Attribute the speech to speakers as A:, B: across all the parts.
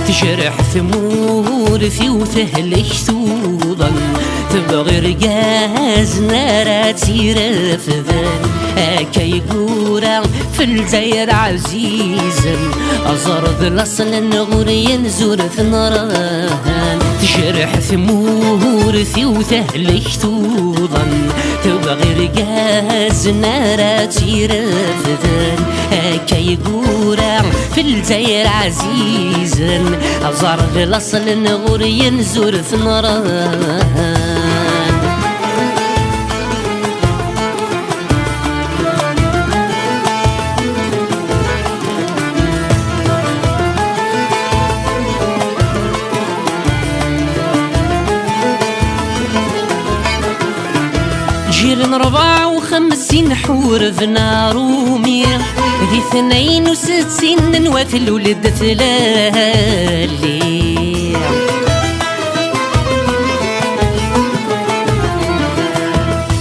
A: تجرح ثمورثي وتهلك ثوضا تبغي رقاز نارا تيرف ذن هكا يقورا في الجزائر عزيزا أزرد الأصل نغوري ينزور ثنران تجرح ثمورثي وتهلك ثوضا تبغي رقاز نارا تيرف ذن هكا يقورا في الجزائر عزيزا أزرد الأصل نغوري ينزور ثنران جيل 54 حور في نار ومير ذي 62 نواثل ولد ثلالي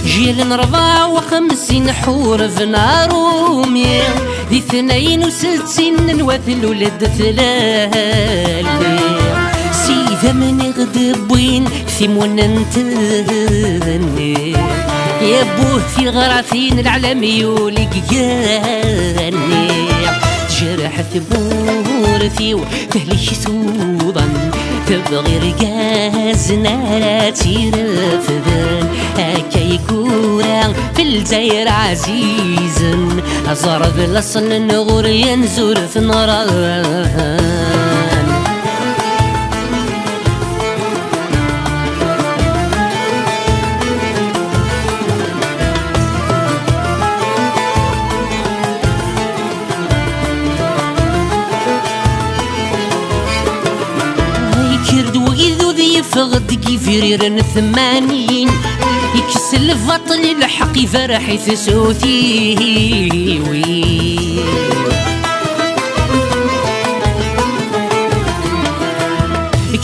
A: جيل 54 حور في نار ومير ذي 62 نواثل ولد ثلالي سيذا من غدب وين ثمون انتني يا بوه في غراثين العالم يولك جاني جرح ثبورثي وتهلك ثوضا تبغي رقاز نارا تيرف ذن هكا يكورا في الجزائر عزيزا أزرد الأصل نغور ينزور ثنران كرد وإذو ذي فغد كيفيريرن 80 يكسل الفطل الحق فرح ثسوثي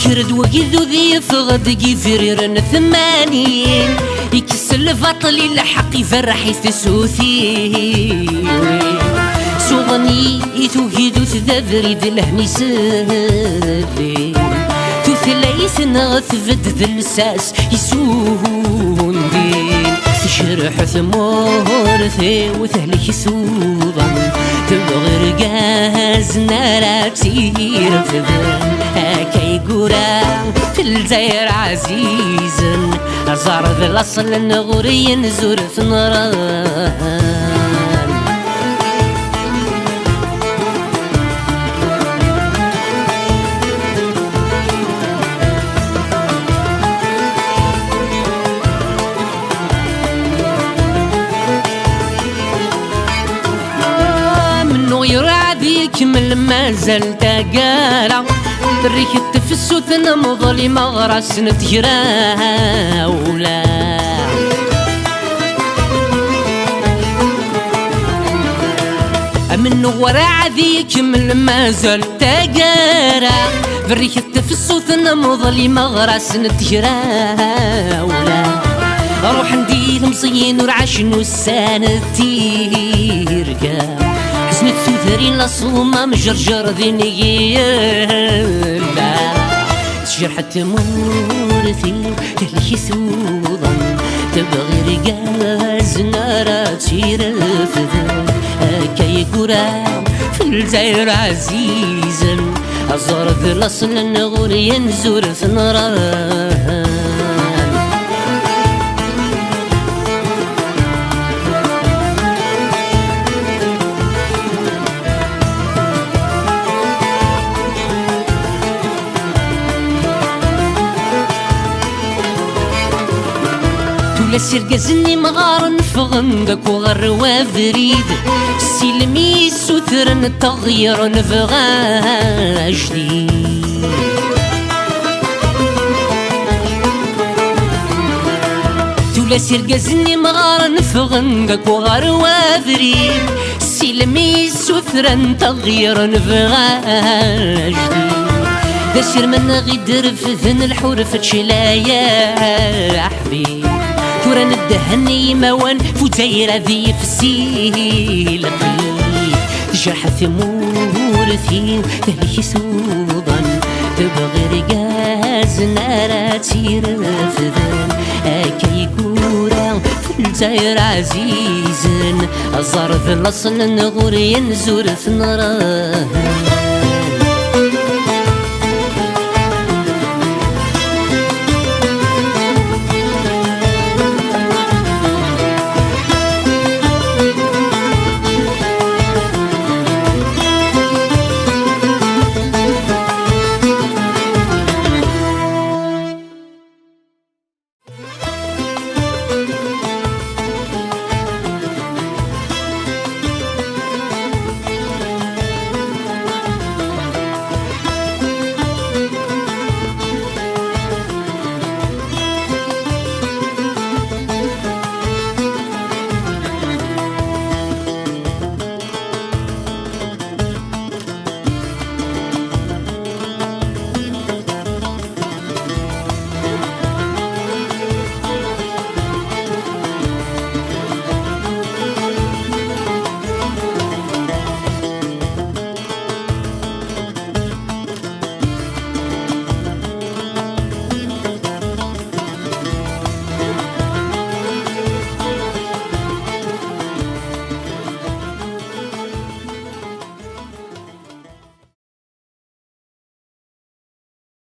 A: كرد وإذو ذي فغد كيفيريرن 80 يكسل الفطل الحق فرح ثسوثي سوغني يتوهيدو تذابريد الهنيسالي ثلاث نغثفد ذا الساس يسون دين تجرح ثمورثي وثهلك سوضا تبغي رقاز نارا تسير في ذن هكا يقورا في الجزائر عزيزا أزرد الأصل نغوري ينزور ثنران يكمل ما زال تقالا بريك التفسوث نمضلي مغرس نتجراولا من ورا عذي يكمل ما زال تقالا بريك التفسوث نمضلي مغرس نتجراولا روح ندير مصين ورعشن والسانة تيرقا حسنت ثوثرين لصومة مجرجر ذي نيالا تجرح تمورثي تهلك ثوضا تبغي رقاز نارا تيرف ذن هكا يقورا في الجزائر عزيزا أزرد الأصل نغور ينزور ثنران ولا سير قزني مغار نفغن داك وغر وافريد سيلمي سوثر نتغير نفغا جديد ولا سير قزني مغار نفغن داك وغر وافريد سيلمي سوثر نتغير نفغا جديد دا سير من غيدر في ذن الحرف تشلايا حبيب كورا ندهني موان فوتايرة ذي في السيل تجرح ثمورتي تهلي سوضا تبغي رقاز نارا تير فذن اكي كورا فلتاير عزيزن الزرف الأصل نغور ينزور ثنراه